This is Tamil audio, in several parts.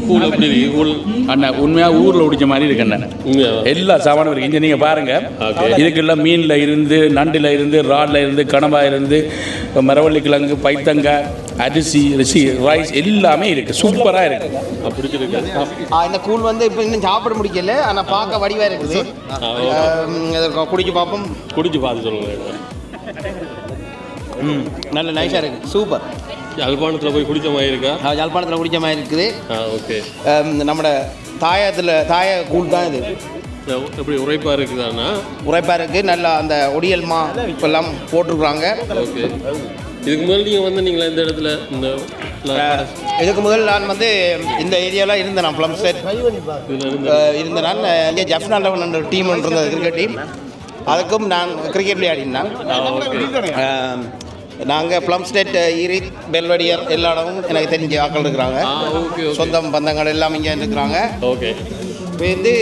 கூழ் எப்படி இருக்கு? கூழ் அண்ணா உண்மையாக ஊரில் குடிச்ச மாதிரி இருக்கு அண்ணா. எல்லா சாமானும் இருக்குது இங்கே. நீங்கள் பாருங்கள், இதுக்கெல்லாம் மீனில் இருந்து, நண்டில் இருந்து, ராடில் இருந்து, கனவா இருந்து, மரவள்ளி கிழங்கு, பைத்தங்காய், அரிசி, ரைஸ் எல்லாமே இருக்குது. சூப்பராக இருக்குது. பிடிச்சிருக்கு. இந்த கூழ் வந்து இப்போ இன்னும் சாப்பிட முடிக்கல, ஆனால் பார்க்க வடிவாக இருக்குது. குடிச்சு பார்ப்போம். குடிச்சு பார்த்து சொல்லுங்கள். நல்ல நைஸாக இருக்குது. சூப்பர். யாழ்ப்பாணத்தில் போய் குடித்த மாதிரி இருக்கா? யாழ்ப்பாணத்தில் குடித்த மாதிரி இருக்குது. ஓகே. நம்மளோட தாய கூழ் தான் இது. எப்படி உரைப்பாக இருக்குதாண்ணா? உரைப்பாக இருக்குது. நல்லா அந்த ஒடியல் மா இப்பெல்லாம் போட்டிருக்குறாங்க. ஓகே. இதுக்கு முதல் நீங்கள் வந்தீங்களா இந்த இடத்துல? இந்த இதுக்கு முதல் நான் வந்து இந்த ஏரியாவில் இருந்தேன். நான் ப்ளம் செட் இருந்த நான் இங்கே ஜப்னா 11 டீம் இருந்தது, கிரிக்கெட் டீம். அதுக்கும் நான் கிரிக்கெட் விளையாடினேன். நாங்கள் ப்ளம் ஸ்டேட், ஈரிட், பெல்வடியர் எல்லா இடமும் எனக்கு தெரிஞ்ச ஆக்கள் இருக்கிறாங்க. சொந்தம் பந்தங்கள் எல்லாம் இங்கே இருக்கிறாங்க. ஓகே. இப்போ வந்து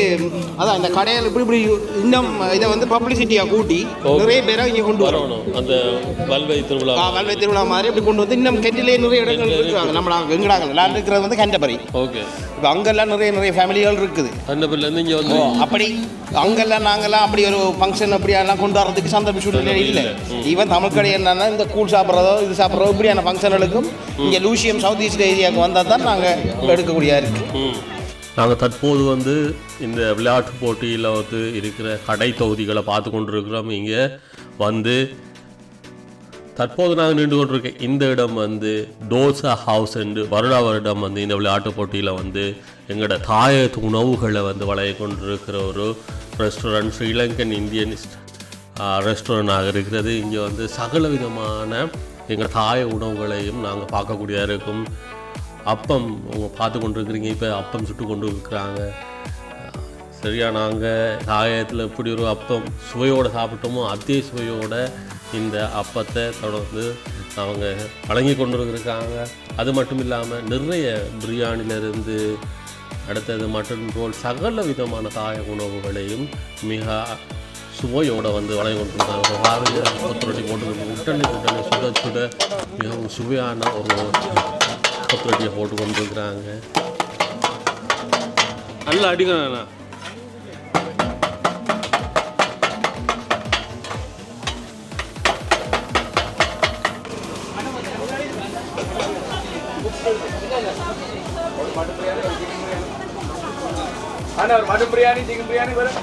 அதான் இந்த கடையில் இப்படி இன்னும் இதை வந்து பப்ளிசிட்டியாக கூட்டி நிறைய பேரை இங்கே கொண்டு வரணும். அந்த வல்வை திருவிழா மாதிரி இப்படி கொண்டு வந்து இன்னும் கெண்டிலே நிறைய இடங்கள் இருக்கிறாங்க. நம்ம எங்கடாங்க நான் இருக்கிறது வந்து கண்டபரி. ஓகே. இப்போ அங்கெல்லாம் நிறைய ஃபேமிலிகள் இருக்குது. கண்டபரிலேருந்து இங்கே வந்து அப்படி அங்கெல்லாம் நாங்கள்லாம் அப்படி ஒரு ஃபங்க்ஷன் அப்படியெல்லாம் கொண்டு வரதுக்கு சந்தர்ப்ப சூழ்நிலை இல்லை. ஈவன் தமிழ் கடை என்னன்னா இந்த கூழ் சாப்பிட்றதோ இது சாப்பிட்றதோ இப்படியான ஃபங்க்ஷன்களுக்கும் இங்கே லூசியம் சவுத் ஈஸ்ட் ஏரியாவுக்கு வந்தால் தான் நாங்கள் எடுக்கக்கூடியதாக இருக்குது. நாங்கள் தற்போது வந்து இந்த விளையாட்டு போட்டியில் வந்து இருக்கிற கடை தொகுதிகளை பார்த்து கொண்டிருக்கிறோம். இங்கே வந்து தற்போது நாங்கள் நின்று கொண்டிருக்கேன் இந்த இடம் வந்து டோசா ஹவுஸ் என்று வருடம் வந்து இந்த விளையாட்டு போட்டியில் வந்து எங்களோட தாயத்து உணவுகளை வந்து வளைய கொண்டிருக்கிற ஒரு ரெஸ்டாரண்ட், ஸ்ரீலங்கன் இந்தியன் ரெஸ்டாரண்டாக இருக்கிறது. இங்கே வந்து சகல விதமான எங்கள் தாய உணவுகளையும் நாங்கள் பார்க்கக்கூடியதாக இருக்கும். அப்பம் அவங்க பார்த்து கொண்டு இருக்கிறீங்க. இப்போ அப்பம் சுட்டு கொண்டு இருக்கிறாங்க. சரியா, நாங்கள் தாயத்தில் இப்படி ஒரு அப்பம் சுவையோடு சாப்பிட்டோமோ அதே சுவையோடு இந்த அப்பத்தை தொடர்ந்து அவங்க வழங்கி கொண்டு இருக்காங்க. அது மட்டும் இல்லாமல் நிறைய பிரியாணியிலேருந்து அடுத்தது மட்டன் ரோல் சகல விதமான தாய உணவுகளையும் மிக சுவையோடு வந்து வழங்கி கொண்டிருக்காங்க. காலையில் கொத்தரொட்டி போட்டு உடனே சுட சுட மிகவும் சுவையான ஒரு கொத்தரொட்டியை போட்டு கொண்டு இருக்கிறாங்க. நல்லா அடிக்கணும்ண்ணா. ஒரு மட்டன் பிரியாணி, சிக்கன் பிரியாணி வரும்.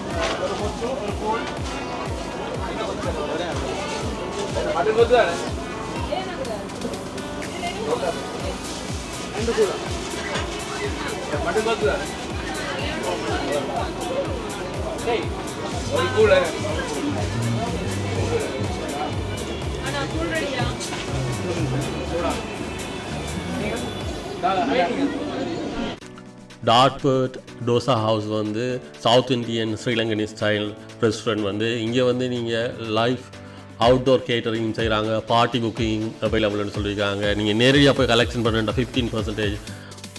மட்டன் கொத்து தானே? மட்டன் கொத்து தானே? ஒரு கூழ் டாட்பர்ட் டோசா ஹவுஸ் வந்து south Indian Sri Lankan style restaurant. வந்து இங்கே வந்து நீங்கள் லைஃப் அவுட்டோர் கேட்டரிங் செய்கிறாங்க. பார்ட்டி புக்கிங் அவைலபிள்னு சொல்லியிருக்காங்க. நீங்கள் நேரடியாக போய் கலெக்ஷன் பண்ணுற 15%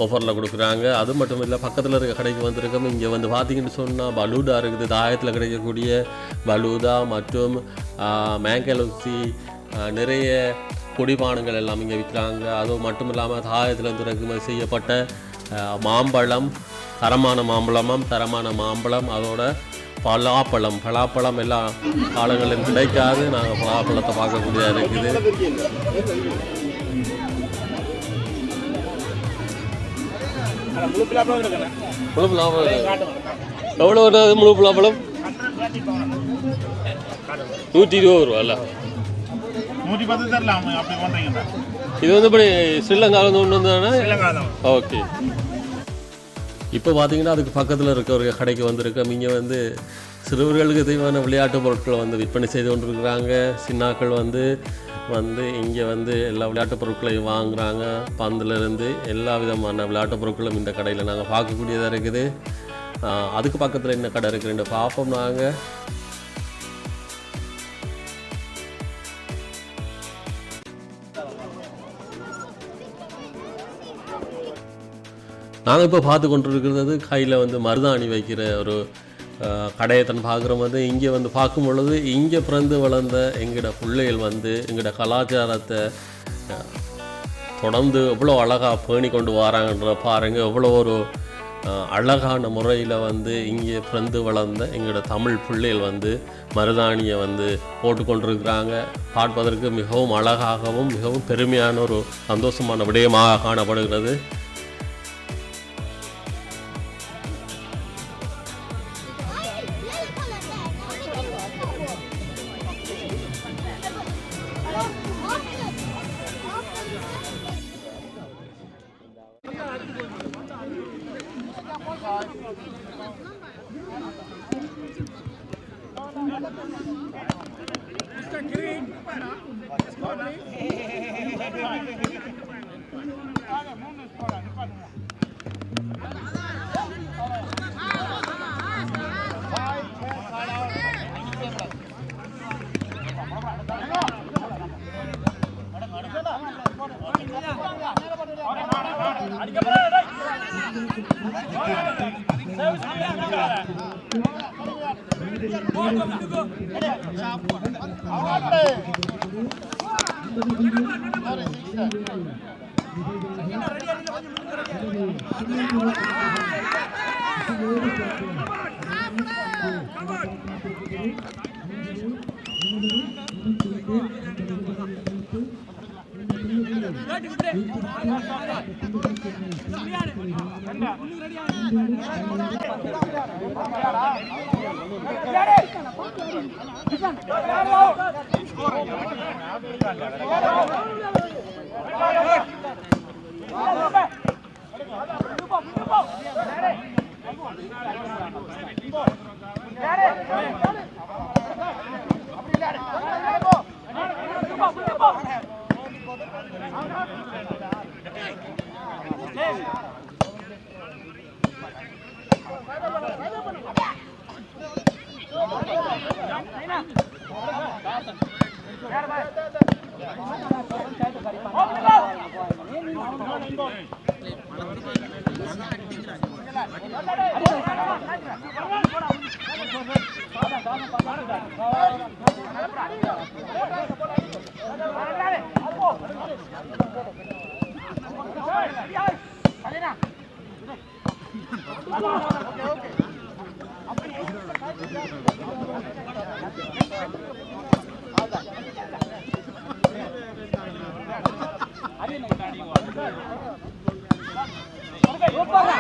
ஆஃபரில் கொடுக்குறாங்க. அது மட்டும் இல்லை, பக்கத்தில் இருக்க கடைக்கு வந்திருக்கோம். இங்கே வந்து பார்த்தீங்கன்னு சொன்னால் பலூடா இருக்குது. தாயத்தில் கிடைக்கக்கூடிய பலூதா மற்றும் மேங்கலூசி நிறைய குடிபானங்கள் எல்லாம் இங்கே விற்கிறாங்க. அது மட்டும் இல்லாமல் தாயத்தில் இறக்குமதி செய்யப்பட்ட மாம்பழம், தரமான மாம்பழம், அதோட பலாப்பழம் எல்லாம் காலங்களில் கிடைக்காது. நாங்கள் பலாப்பழத்தை பார்க்கக்கூடியதாக இருக்குது. எவ்வளோ வருது முழு பலாப்பழம்? 120 ரூபா இல்லை? 110 தரலாம். அப்படி பண்ணுறீங்க. இது வந்து இப்படி ஸ்ரீலங்காவில் வந்து ஒன்று வந்தானே. ஓகே. இப்போ பார்த்தீங்கன்னா அதுக்கு பக்கத்தில் இருக்க ஒரு கடைக்கு வந்திருக்கோம். இங்கே வந்து சிறுவர்களுக்கு தேவையான விளையாட்டு பொருட்களை வந்து விற்பனை செய்து கொண்டிருக்கிறாங்க. சின்னாக்கள் வந்து இங்கே வந்து எல்லா விளையாட்டு பொருட்களையும் வாங்குகிறாங்க. பந்திலிருந்து எல்லா விதமான விளையாட்டு பொருட்களும் இந்த கடையில் நாங்கள் பார்க்கக்கூடியதாக இருக்குது. அதுக்கு பக்கத்தில் என்ன கடை இருக்குன்னு பார்ப்போம். நாங்கள் இப்போ பார்த்து கொண்டு இருக்கிறது கையில் வந்து மருதாணி வைக்கிற ஒரு கடையத்தன் பார்க்குறோம். வந்து இங்கே வந்து பார்க்கும் பொழுது இங்கே பிறந்து வளர்ந்த எங்களோட பிள்ளைகள் வந்து எங்களோட கலாச்சாரத்தை தொடர்ந்து எவ்வளோ அழகாக பேணி கொண்டு வராங்கன்ற பாருங்கள். எவ்வளோ ஒரு அழகான முறையில் வந்து இங்கே பிறந்து வளர்ந்த எங்களோட தமிழ் பிள்ளைகள் வந்து மருதாணியை வந்து போட்டுக்கொண்டிருக்கிறாங்க. பார்ப்பதற்கு மிகவும் அழகாகவும் மிகவும் பெருமையான ஒரு சந்தோஷமான விடயமாக காணப்படுகிறது. Opa!